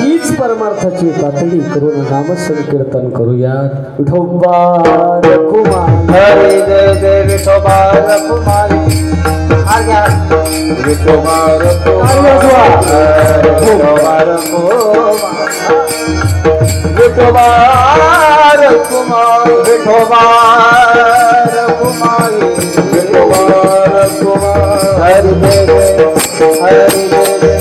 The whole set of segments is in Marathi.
हीच परमार्थाची पातळी करून नामसंकीर्तन करूया। विठोबा रखुमाई हरे जय जय विठोबा रखुमाई विठोबा रखुमाई विठोबा रखुमाई विठोबा रखुमाई विठोबा रखुमाई हरे जय जय हरे जय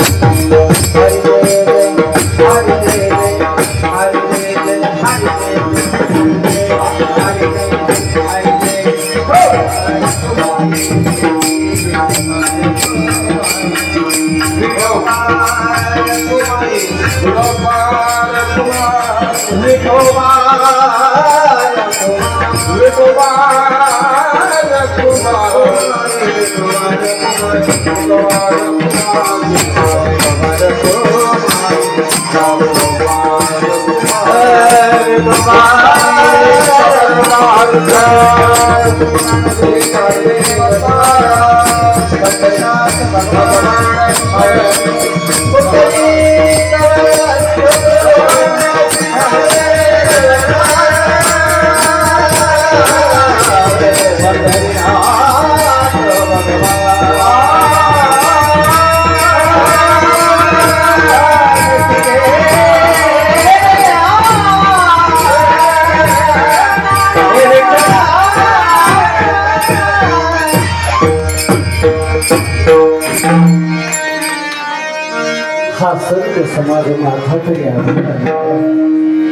हा सर्व समाज माझा तरी आहे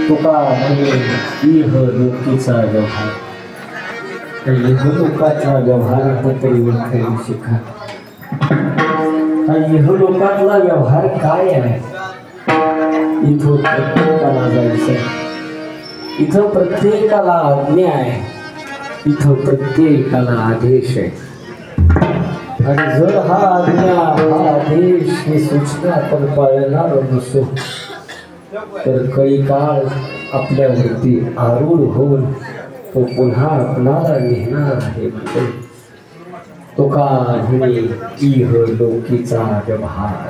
तुका म्हणे इह लोकीचा व्यवहार इह लोकाचा व्यवहार तरी ओळखायला शिका। इह लोकातला व्यवहार काय आहे? इथं प्रत्येकाला जायचं, इथं प्रत्येकाला आज्ञा आहे, इथं प्रत्येकाला आदेश आहे। आणि जर हा आज्ञा हा आदेश ही सूचना आपण पाळणार नसो तर काही काळ आपल्यावरती आरूढ होऊन तो पुन्हा आपणाला नेणार आहे। तो का म्हणे इह लोकीचा व्यवहार।